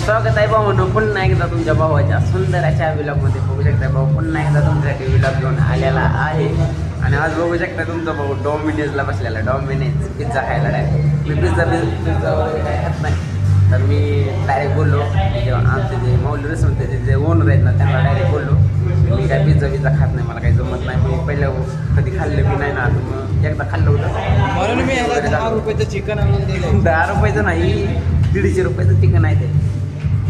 स्वागत आहे भाऊ पुन्हा एकदा तुमच्या भावाच्या सुंदर अशा व्लॉगमध्ये. बघू शकता भाऊ पुन्हा एकदा तुमच्यासाठी व्लॉग घेऊन आलेला आहे. आणि आज बघू शकता तुमचा भाऊ डॉमिनोजला बसलेला. डॉमिनोज पिझ्झा खायला डायरेक्ट. मी पिझ्झा वगैरे काय खात नाही, तर मी डायरेक्ट बोललो आमचे जे मौली रसमचे जे ओनर आहेत ना त्यांना डायरेक्ट बोललो मी काय पिझ्झा खात नाही, मला काही जमत नाही. मी पहिल्या कधी खाल्लं बी नाही ना, मग एकदा खाल्लं होतं म्हणून मी 10 रुपयाचं चिकन आणून दिलं. 10 रुपयाचं नाही, 150 रुपयाचं चिकन आहे ते.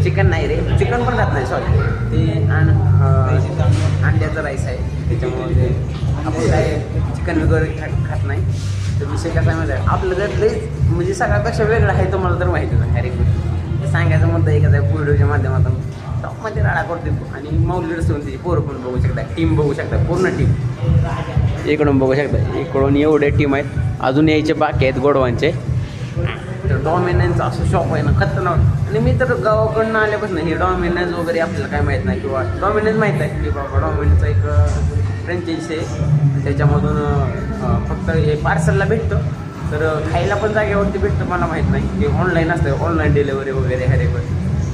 चिकन नाही रे, चिकन पण खात नाही, सॉरी ते अंड्याचं राईस आहे त्याच्यामुळे ते आपण काय चिकन वगैरे खात नाही. तर विषय कसा आहे माहिती आहे, आपलं जर लईच म्हणजे सगळ्यापेक्षा वेगळं आहे तुम्हाला तर माहिती नाही. अरे ते सांगायचं म्हणतं एकच आहे व्हिडिओच्या माध्यमातून टॉपमध्ये राडा करते. आणि मौली रसून त्याची पोरं पण बघू शकता, टीम बघू शकता, पूर्ण टीम इकडून बघू शकता. इकडून एवढे टीम आहेत, अजून यायचे बाकी आहेत गोडवांचे. तर डॉमिनोजचं असं शॉप आहे ना खतरनाक. आणि मी तर गावाकडनं आल्यापासून हे डॉमिनोज वगैरे आपल्याला काय माहीत नाही, किंवा डॉमिनोज माहीत आहे की बाबा डॉमिनोजचा एक फ्रँचायझी आहे, त्याच्यामधून फक्त हे पार्सलला भेटतं. तर खायला पण जागेवरती भेटतं, मला माहीत नाही की ऑनलाईन असतं, ऑनलाईन डिलेवरी वगैरे हरेक.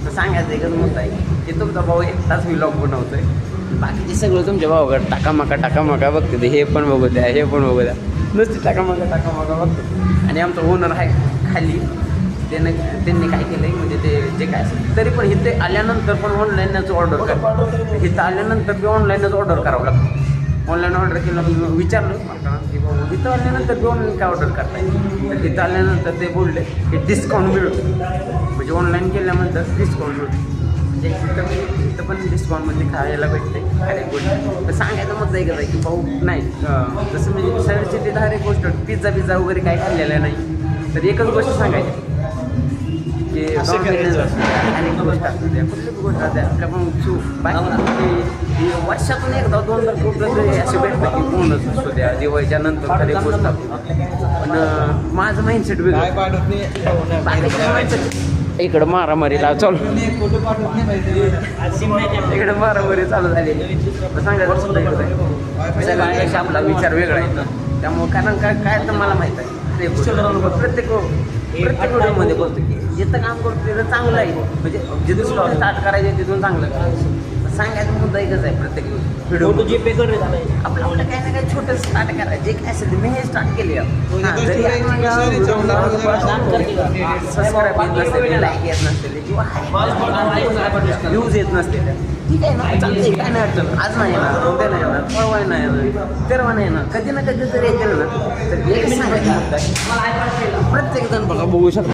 तर सांगायचं एकच मत आहे की तुमचा भाऊ एकटाच व्लॉग बनवतो आहे, बाकीचे सगळं तुमच्या भावाकडे टाकामाका बघते ते. हे पण बघू द्या, हे पण बघू द्या, नुसती टाकामाका बघतो. आणि आमचा ओनर आहे खाली, त्यांनी काय केलं आहे म्हणजे ते जे काय असेल तरी पण इथे आल्यानंतर पण ऑनलाईनच ऑर्डर करा. इथं आल्यानंतर बी ऑनलाईनच ऑर्डर करावं लागतं. ऑनलाईन ऑर्डर केलं, विचारलं मला की बाबा इथं आल्यानंतर बी ऑनलाईन काय ऑर्डर करताय. तर इथं आल्यानंतर ते बोलले की डिस्काउंट मिळतो, म्हणजे ऑनलाईन केल्यानंतर डिस्काउंट मिळतो. म्हणजे इथं पण डिस्काउंटमध्ये खायला भेटते हरेक गोष्ट. तर सांगायचं मत एकच आहे की भाऊ नाही, जसं म्हणजे शहर हर एक गोष्ट पिझ्झा वगैरे काय खाल्लेलं नाही. तर एकच गोष्ट सांगायची की अनेक गोष्ट असते, कुठलीच गोष्ट असते आपल्या पण बाकी वर्षातून एकदा 2 रुपये असे भेटतं की बोनस असतो द्या दिवाळीच्या नंतर तरी गोष्ट. पण माझं माइंडसेट वेगळं. इकडं मारामारीला चालू, इकडं मारामारी चालू झाली. सांगायचं सुद्धा इकडं आहे सगळ्यांपेक्षा आपला विचार वेगळा आहे. त्यामुळं कारण काय तर मला माहीत आहे प्रत्येक व्हिडिओमध्ये बोलतो की जिथं काम करतो तिथं चांगलं आहे, म्हणजे जिथून स्टार्ट करायचं तिथून चांगलं करायचं. सांगायचं मुद्दा एकच आहे प्रत्येक व्हिडिओ आपलं काय ना काय छोटं स्टार्ट करायचं. जे काय असेल ते मी हे स्टार्ट केले. सबस्क्राईब येत नसते, लाईक येत नसते किंवा व्ह्यूज येत नसते, ठीक आहे ना, चालते काय नाही अडचण. आज नाही येणार, उद्या नाही येणार, परवा नाही येणार, तेरवा नाही येणार, कधी ना कधी जर येतील ना तर एक सांगायचं प्रत्येक जण बघा बघू शकतो.